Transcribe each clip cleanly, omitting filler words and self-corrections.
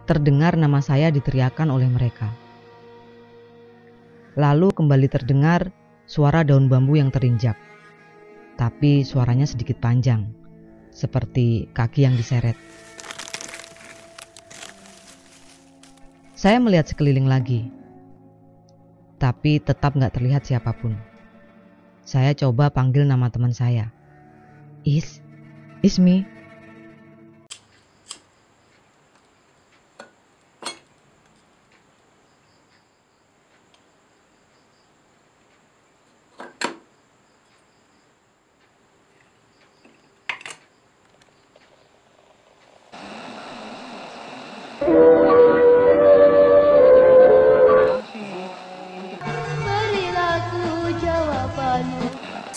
terdengar nama saya diteriakkan oleh mereka. Lalu kembali terdengar suara daun bambu yang terinjak. Tapi suaranya sedikit panjang, seperti kaki yang diseret. Saya melihat sekeliling lagi, tapi tetap gak terlihat siapapun. Saya coba panggil nama teman saya. Ismi.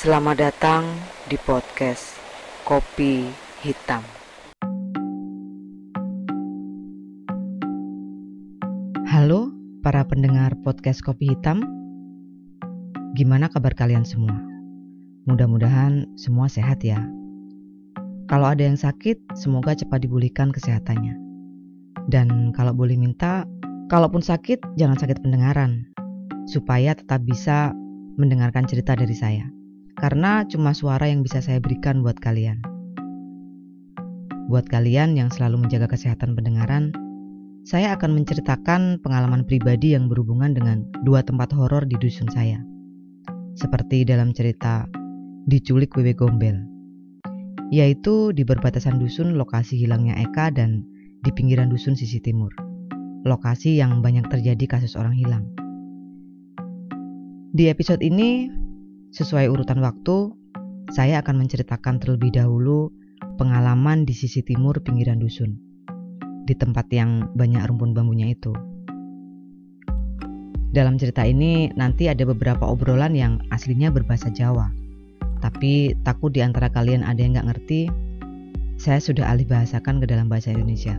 Selamat datang di podcast Kopi Hitam. Halo para pendengar podcast Kopi Hitam. Gimana kabar kalian semua? Mudah-mudahan semua sehat ya. Kalau ada yang sakit, semoga cepat dipulihkan kesehatannya. Dan kalau boleh minta, kalaupun sakit, jangan sakit pendengaran, supaya tetap bisa mendengarkan cerita dari saya. Karena cuma suara yang bisa saya berikan buat kalian. Buat kalian yang selalu menjaga kesehatan pendengaran, saya akan menceritakan pengalaman pribadi yang berhubungan dengan 2 tempat horor di dusun saya. Seperti dalam cerita Diculik Wewe Gombel, yaitu di perbatasan dusun lokasi hilangnya Eka dan di pinggiran dusun sisi timur, lokasi yang banyak terjadi kasus orang hilang. Di episode ini, sesuai urutan waktu, saya akan menceritakan terlebih dahulu pengalaman di sisi timur pinggiran dusun, di tempat yang banyak rumpun bambunya itu. Dalam cerita ini nanti ada beberapa obrolan yang aslinya berbahasa Jawa, tapi takut di antara kalian ada yang gak ngerti, saya sudah alih bahasakan ke dalam bahasa Indonesia.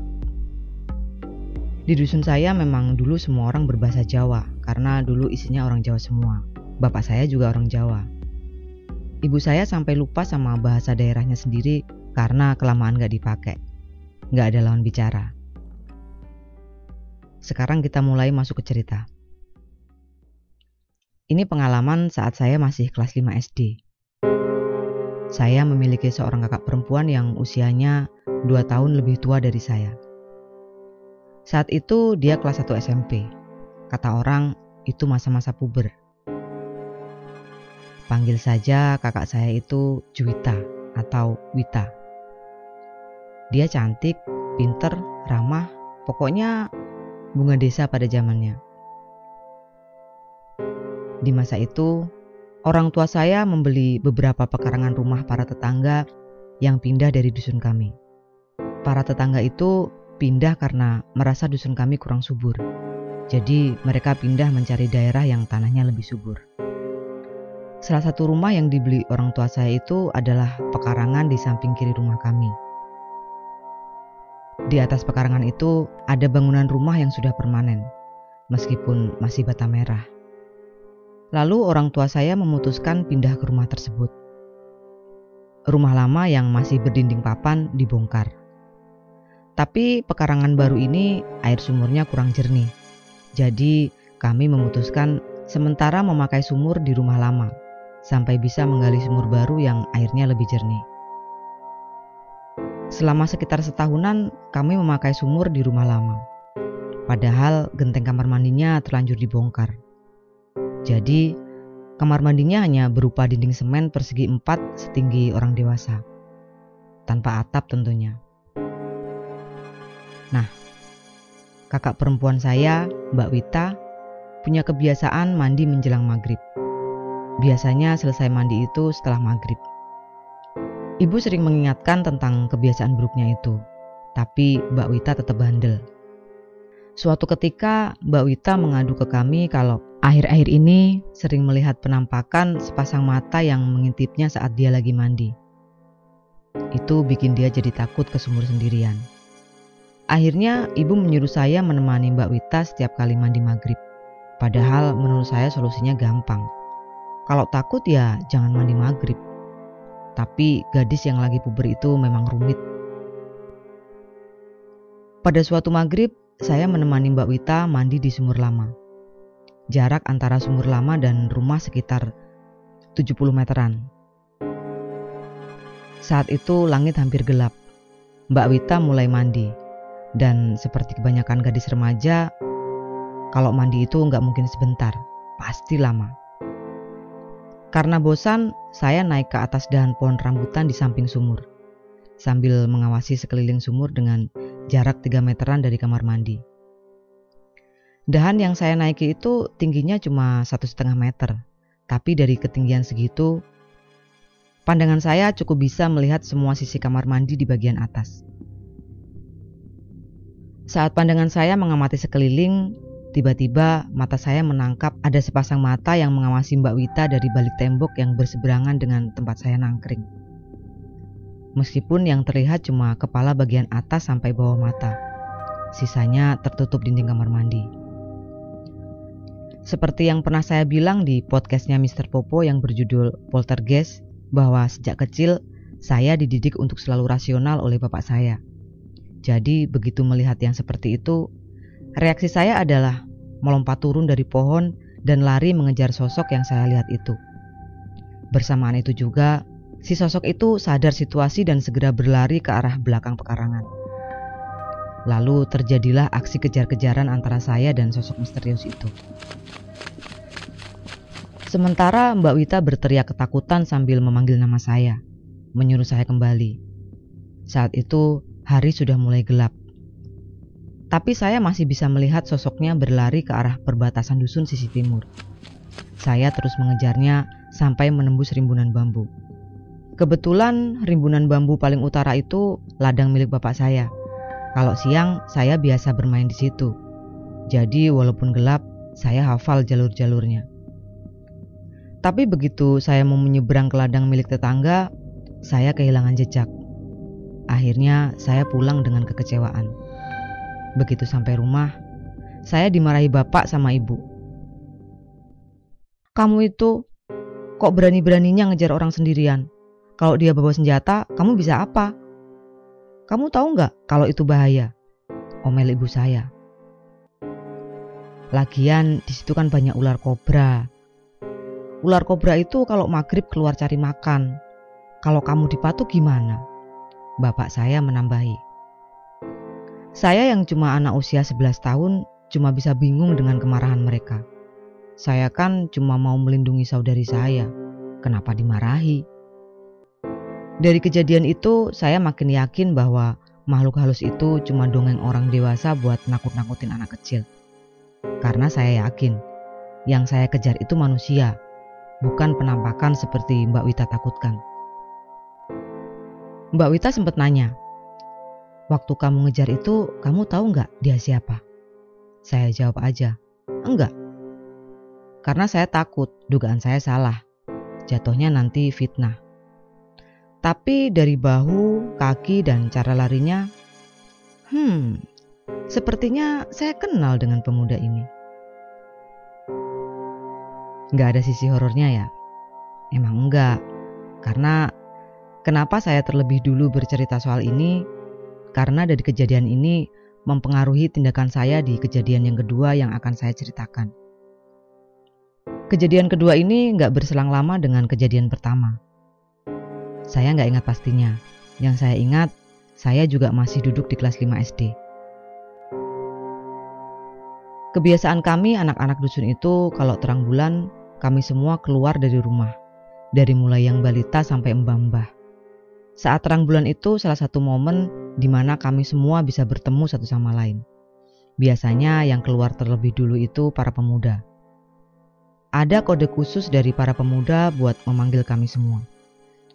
Di dusun saya memang dulu semua orang berbahasa Jawa, karena dulu isinya orang Jawa semua. Bapak saya juga orang Jawa. Ibu saya sampai lupa sama bahasa daerahnya sendiri karena kelamaan gak dipakai. Gak ada lawan bicara. Sekarang kita mulai masuk ke cerita. Ini pengalaman saat saya masih kelas 5 SD. Saya memiliki seorang kakak perempuan yang usianya 2 tahun lebih tua dari saya. Saat itu dia kelas 1 SMP. Kata orang itu masa-masa puber. Panggil saja kakak saya itu Juwita atau Wita. Dia cantik, pinter, ramah, pokoknya bunga desa pada zamannya. Di masa itu, orang tua saya membeli beberapa pekarangan rumah para tetangga yang pindah dari dusun kami. Para tetangga itu pindah karena merasa dusun kami kurang subur. Jadi mereka pindah mencari daerah yang tanahnya lebih subur. Salah satu rumah yang dibeli orang tua saya itu adalah pekarangan di samping kiri rumah kami. Di atas pekarangan itu ada bangunan rumah yang sudah permanen, meskipun masih bata merah. Lalu orang tua saya memutuskan pindah ke rumah tersebut. Rumah lama yang masih berdinding papan dibongkar. Tapi pekarangan baru ini air sumurnya kurang jernih. Jadi kami memutuskan sementara memakai sumur di rumah lama, sampai bisa menggali sumur baru yang airnya lebih jernih. Selama sekitar setahunan kami memakai sumur di rumah lama. Padahal genteng kamar mandinya terlanjur dibongkar. Jadi kamar mandinya hanya berupa dinding semen persegi 4 setinggi orang dewasa. Tanpa atap tentunya. Nah, kakak perempuan saya, Mbak Wita, punya kebiasaan mandi menjelang maghrib. Biasanya selesai mandi itu setelah maghrib. Ibu sering mengingatkan tentang kebiasaan buruknya itu, tapi Mbak Wita tetap bandel. Suatu ketika Mbak Wita mengadu ke kami kalau akhir-akhir ini sering melihat penampakan sepasang mata yang mengintipnya saat dia lagi mandi. Itu bikin dia jadi takut ke sumur sendirian. Akhirnya ibu menyuruh saya menemani Mbak Wita setiap kali mandi maghrib. Padahal menurut saya solusinya gampang. Kalau takut ya jangan mandi maghrib. Tapi gadis yang lagi puber itu memang rumit. Pada suatu maghrib, saya menemani Mbak Wita mandi di sumur lama. Jarak antara sumur lama dan rumah sekitar 70 meteran. Saat itu langit hampir gelap. Mbak Wita mulai mandi. Dan seperti kebanyakan gadis remaja, kalau mandi itu nggak mungkin sebentar, pasti lama. Karena bosan, saya naik ke atas dahan pohon rambutan di samping sumur, sambil mengawasi sekeliling sumur dengan jarak 3 meteran dari kamar mandi. Dahan yang saya naiki itu tingginya cuma 1,5 meter, tapi dari ketinggian segitu, pandangan saya cukup bisa melihat semua sisi kamar mandi di bagian atas. Saat pandangan saya mengamati sekeliling, tiba-tiba mata saya menangkap ada sepasang mata yang mengawasi Mbak Wita dari balik tembok yang berseberangan dengan tempat saya nangkring. Meskipun yang terlihat cuma kepala bagian atas sampai bawah mata, sisanya tertutup dinding kamar mandi. Seperti yang pernah saya bilang di podcastnya Mr. Popo yang berjudul Poltergeist, bahwa sejak kecil saya dididik untuk selalu rasional oleh bapak saya. Jadi begitu melihat yang seperti itu, reaksi saya adalah melompat turun dari pohon dan lari mengejar sosok yang saya lihat itu. Bersamaan itu juga, si sosok itu sadar situasi dan segera berlari ke arah belakang pekarangan. Lalu terjadilah aksi kejar-kejaran antara saya dan sosok misterius itu. Sementara Mbak Wita berteriak ketakutan sambil memanggil nama saya, menyuruh saya kembali. Saat itu, hari sudah mulai gelap. Tapi saya masih bisa melihat sosoknya berlari ke arah perbatasan dusun sisi timur. Saya terus mengejarnya sampai menembus rimbunan bambu. Kebetulan rimbunan bambu paling utara itu ladang milik bapak saya. Kalau siang saya biasa bermain di situ. Jadi walaupun gelap, saya hafal jalur-jalurnya. Tapi begitu saya mau menyeberang ke ladang milik tetangga, saya kehilangan jejak. Akhirnya saya pulang dengan kekecewaan. Begitu sampai rumah, saya dimarahi bapak sama ibu. Kamu itu kok berani-beraninya ngejar orang sendirian? Kalau dia bawa senjata, kamu bisa apa? Kamu tahu nggak kalau itu bahaya? Omel ibu saya. Lagian di situ kan banyak ular kobra. Ular kobra itu kalau maghrib keluar cari makan. Kalau kamu dipatuk gimana? Bapak saya menambahi. Saya yang cuma anak usia 11 tahun cuma bisa bingung dengan kemarahan mereka. Saya kan cuma mau melindungi saudari saya. Kenapa dimarahi? Dari kejadian itu saya makin yakin bahwa makhluk halus itu cuma dongeng orang dewasa buat nakut-nakutin anak kecil. Karena saya yakin yang saya kejar itu manusia, bukan penampakan seperti Mbak Wita takutkan. Mbak Wita sempat nanya, waktu kamu ngejar itu, kamu tahu nggak dia siapa? Saya jawab aja, enggak. Karena saya takut, dugaan saya salah. Jatuhnya nanti fitnah. Tapi dari bahu, kaki, dan cara larinya, sepertinya saya kenal dengan pemuda ini. Nggak ada sisi horornya ya? Emang enggak, karena kenapa saya terlebih dulu bercerita soal ini? Karena dari kejadian ini mempengaruhi tindakan saya di kejadian yang kedua yang akan saya ceritakan. Kejadian kedua ini nggak berselang lama dengan kejadian pertama. Saya nggak ingat pastinya. Yang saya ingat, saya juga masih duduk di kelas 5 SD. Kebiasaan kami anak-anak dusun itu kalau terang bulan, kami semua keluar dari rumah. Dari mulai yang balita sampai mbah-mbah. Saat terang bulan itu salah satu momen di mana kami semua bisa bertemu satu sama lain. Biasanya yang keluar terlebih dulu itu para pemuda. Ada kode khusus dari para pemuda buat memanggil kami semua.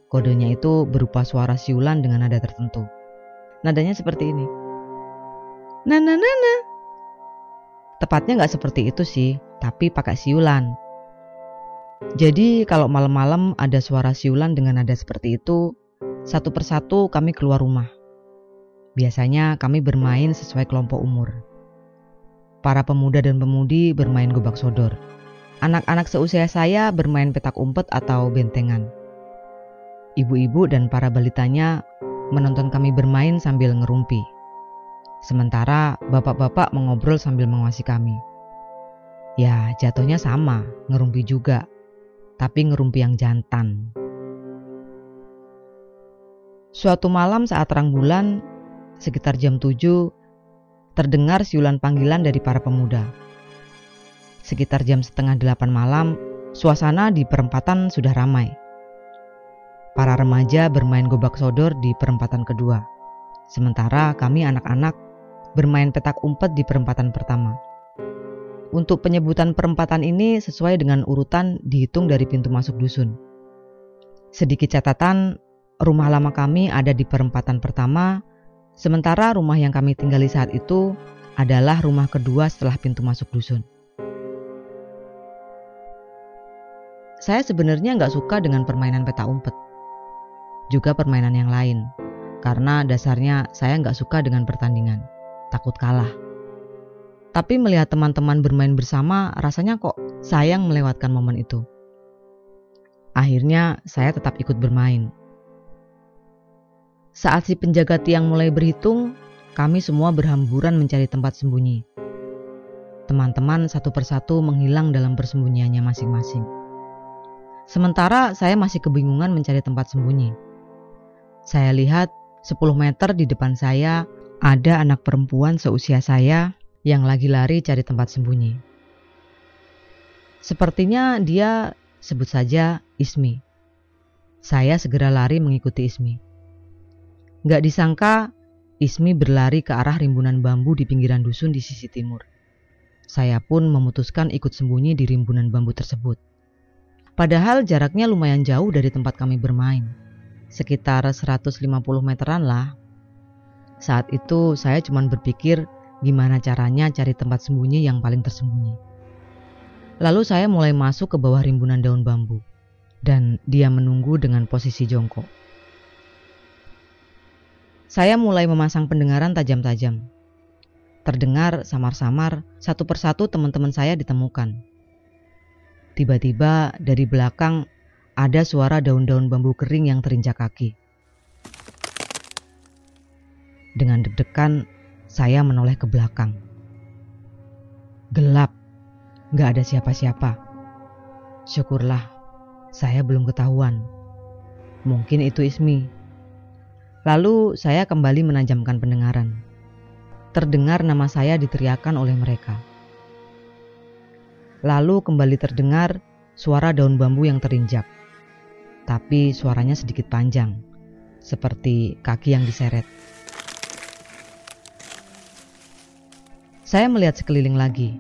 Kodenya itu berupa suara siulan dengan nada tertentu. Nadanya seperti ini. Nana nana. Tepatnya nggak seperti itu sih, tapi pakai siulan. Jadi kalau malam-malam ada suara siulan dengan nada seperti itu, satu persatu kami keluar rumah. Biasanya kami bermain sesuai kelompok umur. Para pemuda dan pemudi bermain gobak sodor. Anak-anak seusia saya bermain petak umpet atau bentengan. Ibu-ibu dan para balitanya menonton kami bermain sambil ngerumpi. Sementara bapak-bapak mengobrol sambil mengawasi kami. Ya, jatuhnya sama, ngerumpi juga, tapi ngerumpi yang jantan. Suatu malam saat terang bulan, sekitar jam 7, terdengar siulan panggilan dari para pemuda. Sekitar jam setengah 8 malam, suasana di perempatan sudah ramai. Para remaja bermain gobak sodor di perempatan kedua. Sementara kami anak-anak bermain petak umpet di perempatan pertama. Untuk penyebutan perempatan ini sesuai dengan urutan dihitung dari pintu masuk dusun. Sedikit catatan, rumah lama kami ada di perempatan pertama, sementara rumah yang kami tinggali saat itu adalah rumah kedua setelah pintu masuk dusun. Saya sebenarnya nggak suka dengan permainan petak umpet, juga permainan yang lain, karena dasarnya saya nggak suka dengan pertandingan, takut kalah. Tapi melihat teman-teman bermain bersama, rasanya kok sayang melewatkan momen itu. Akhirnya saya tetap ikut bermain. Saat si penjaga tiang mulai berhitung, kami semua berhamburan mencari tempat sembunyi. Teman-teman satu persatu menghilang dalam persembunyiannya masing-masing. Sementara saya masih kebingungan mencari tempat sembunyi. Saya lihat 10 meter di depan saya ada anak perempuan seusia saya yang lagi lari cari tempat sembunyi. Sepertinya dia sebut saja Ismi. Saya segera lari mengikuti Ismi. Gak disangka Ismi berlari ke arah rimbunan bambu di pinggiran dusun di sisi timur. Saya pun memutuskan ikut sembunyi di rimbunan bambu tersebut. Padahal jaraknya lumayan jauh dari tempat kami bermain. Sekitar 150 meteran lah. Saat itu saya cuma berpikir gimana caranya cari tempat sembunyi yang paling tersembunyi. Lalu saya mulai masuk ke bawah rimbunan daun bambu, dan dia menunggu dengan posisi jongkok. Saya mulai memasang pendengaran tajam-tajam. Terdengar samar-samar satu persatu teman-teman saya ditemukan. Tiba-tiba dari belakang ada suara daun-daun bambu kering yang terinjak kaki. Dengan deg-degan, saya menoleh ke belakang. Gelap, gak ada siapa-siapa. Syukurlah, saya belum ketahuan. Mungkin itu Ismi. Lalu saya kembali menajamkan pendengaran. Terdengar nama saya diteriakkan oleh mereka. Lalu kembali terdengar suara daun bambu yang terinjak. Tapi suaranya sedikit panjang, seperti kaki yang diseret. Saya melihat sekeliling lagi,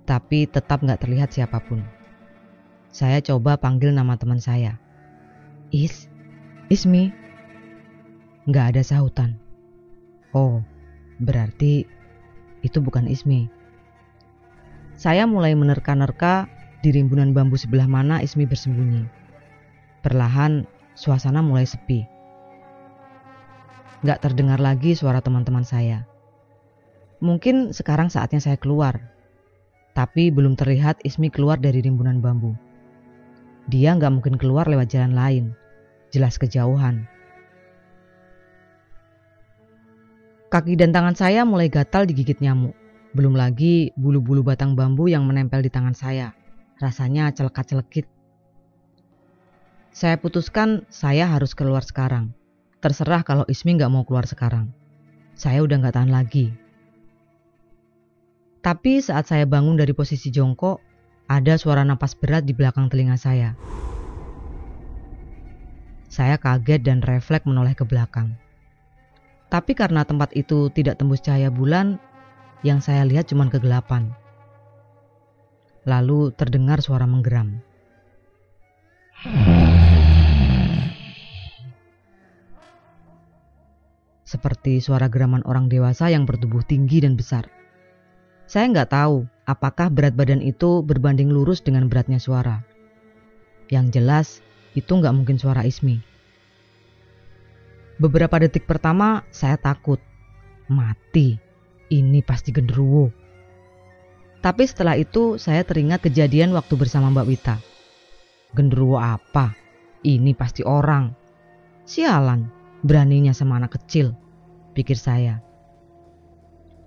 tapi tetap gak terlihat siapapun. Saya coba panggil nama teman saya. Ismi. Gak ada sahutan. Oh, berarti itu bukan Ismi. Saya mulai menerka-nerka di rimbunan bambu sebelah mana Ismi bersembunyi. Perlahan suasana mulai sepi. Gak terdengar lagi suara teman-teman saya. Mungkin sekarang saatnya saya keluar. Tapi belum terlihat Ismi keluar dari rimbunan bambu. Dia gak mungkin keluar lewat jalan lain. Jelas kejauhan. Kaki dan tangan saya mulai gatal digigit nyamuk. Belum lagi bulu-bulu batang bambu yang menempel di tangan saya. Rasanya celekat-celekit. Saya putuskan saya harus keluar sekarang. Terserah kalau Ismi gak mau keluar sekarang. Saya udah gak tahan lagi. Tapi saat saya bangun dari posisi jongkok, ada suara napas berat di belakang telinga saya. Saya kaget dan refleks menoleh ke belakang. Tapi karena tempat itu tidak tembus cahaya bulan, yang saya lihat cuma kegelapan. Lalu terdengar suara menggeram. Seperti suara geraman orang dewasa yang bertubuh tinggi dan besar. Saya nggak tahu apakah berat badan itu berbanding lurus dengan beratnya suara. Yang jelas, itu nggak mungkin suara Ismi. Beberapa detik pertama, saya takut. Mati, ini pasti genderuwo. Tapi setelah itu, saya teringat kejadian waktu bersama Mbak Wita. Genderuwo apa? Ini pasti orang. Sialan, beraninya sama anak kecil, pikir saya.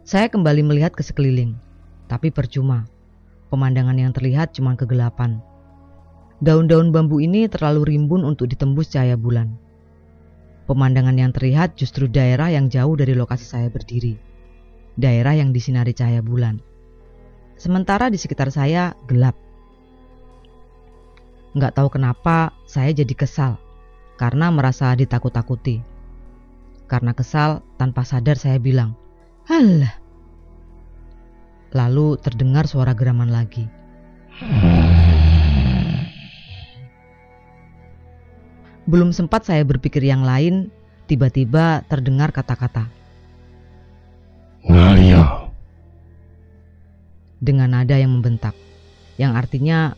Saya kembali melihat ke sekeliling, tapi percuma. Pemandangan yang terlihat cuma kegelapan. Daun-daun bambu ini terlalu rimbun untuk ditembus cahaya bulan. Pemandangan yang terlihat justru daerah yang jauh dari lokasi saya berdiri. Daerah yang disinari cahaya bulan. Sementara di sekitar saya gelap. Nggak tahu kenapa saya jadi kesal karena merasa ditakut-takuti. Karena kesal, tanpa sadar saya bilang, "Halah." Lalu terdengar suara geraman lagi. Belum sempat saya berpikir yang lain, tiba-tiba terdengar kata-kata, "Ngalia." Dengan nada yang membentak, yang artinya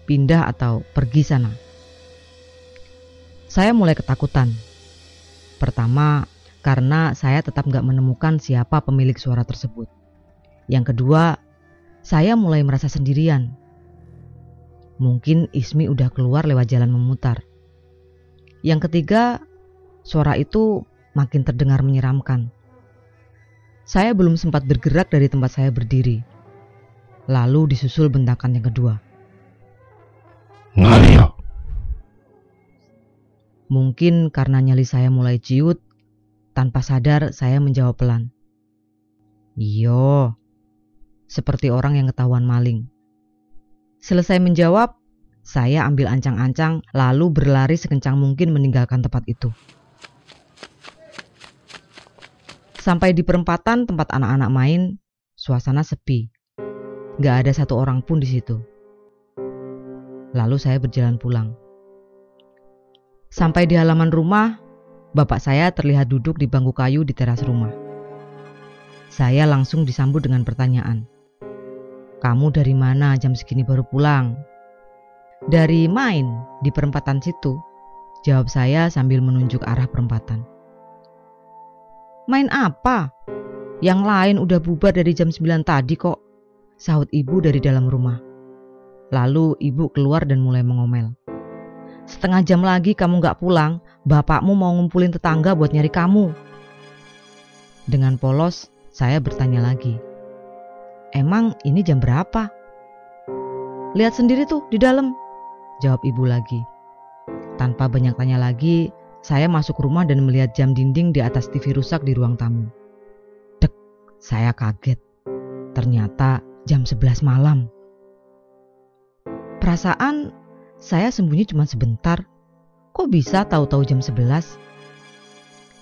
pindah atau pergi sana. Saya mulai ketakutan. Pertama, karena saya tetap gak menemukan siapa pemilik suara tersebut. Yang kedua, saya mulai merasa sendirian. Mungkin Ismi udah keluar lewat jalan memutar. Yang ketiga, suara itu makin terdengar menyeramkan. Saya belum sempat bergerak dari tempat saya berdiri. Lalu disusul bentakan yang kedua. "Ngalia." Mungkin karena nyali saya mulai ciut, tanpa sadar saya menjawab pelan. "Iyo." Seperti orang yang ketahuan maling. Selesai menjawab, saya ambil ancang-ancang lalu berlari sekencang mungkin meninggalkan tempat itu. Sampai di perempatan tempat anak-anak main, suasana sepi. Gak ada satu orang pun di situ. Lalu saya berjalan pulang. Sampai di halaman rumah, bapak saya terlihat duduk di bangku kayu di teras rumah. Saya langsung disambut dengan pertanyaan. "Kamu dari mana jam segini baru pulang?" "Dari main di perempatan situ," jawab saya sambil menunjuk arah perempatan. "Main apa? Yang lain udah bubar dari jam 9 tadi kok," sahut ibu dari dalam rumah. Lalu ibu keluar dan mulai mengomel. "Setengah jam lagi kamu gak pulang, bapakmu mau ngumpulin tetangga buat nyari kamu." Dengan polos, saya bertanya lagi. "Emang ini jam berapa?" "Lihat sendiri tuh di dalam," jawab ibu lagi. Tanpa banyak tanya lagi, saya masuk rumah dan melihat jam dinding di atas TV rusak di ruang tamu. Dek, saya kaget. Ternyata jam 11 malam. Perasaan saya sembunyi cuma sebentar. Kok bisa tahu-tahu jam 11?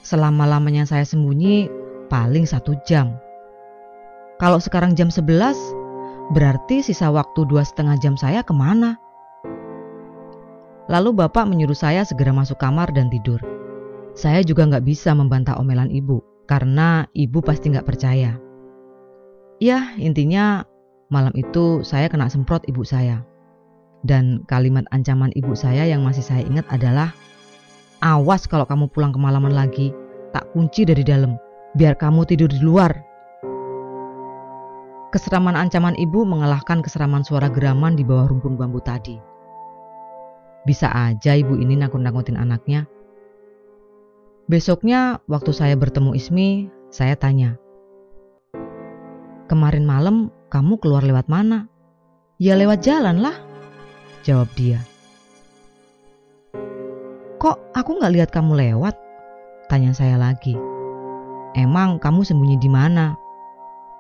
Selama-lamanya saya sembunyi paling 1 jam. Kalau sekarang jam 11, berarti sisa waktu 2,5 jam saya kemana? Lalu bapak menyuruh saya segera masuk kamar dan tidur. Saya juga gak bisa membantah omelan ibu, karena ibu pasti gak percaya. Ya, intinya malam itu saya kena semprot ibu saya. Dan kalimat ancaman ibu saya yang masih saya ingat adalah, "Awas kalau kamu pulang kemalaman lagi, tak kunci dari dalam, biar kamu tidur di luar." Keseraman ancaman ibu mengalahkan keseraman suara geraman di bawah rumpun bambu tadi. Bisa aja ibu ini nakut-nakutin anaknya. Besoknya waktu saya bertemu Ismi, saya tanya, "Kemarin malam kamu keluar lewat mana?" "Ya lewat jalan lah," jawab dia. "Kok aku gak lihat kamu lewat?" tanya saya lagi. "Emang kamu sembunyi di mana?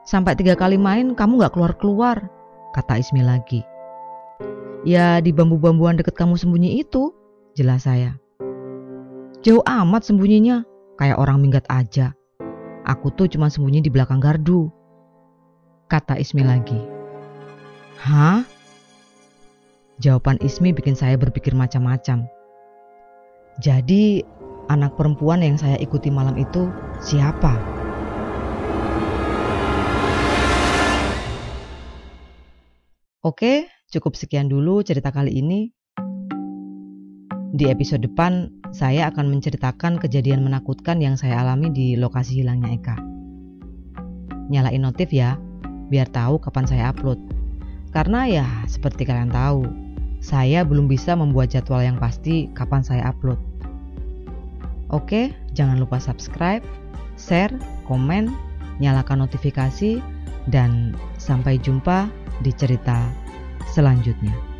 Sampai 3 kali main kamu gak keluar-keluar," kata Ismi lagi. "Ya di bambu-bambuan deket kamu sembunyi itu," jelas saya. "Jauh amat sembunyinya, kayak orang minggat aja. Aku tuh cuma sembunyi di belakang gardu," kata Ismi lagi. "Hah?" Jawaban Ismi bikin saya berpikir macam-macam. Jadi anak perempuan yang saya ikuti malam itu siapa? Oke, cukup sekian dulu cerita kali ini. Di episode depan, saya akan menceritakan kejadian menakutkan yang saya alami di lokasi hilangnya Eka. Nyalain notif ya, biar tahu kapan saya upload. Karena ya, seperti kalian tahu, saya belum bisa membuat jadwal yang pasti kapan saya upload. Oke, jangan lupa subscribe, share, komen, nyalakan notifikasi, dan sampai jumpa di cerita selanjutnya.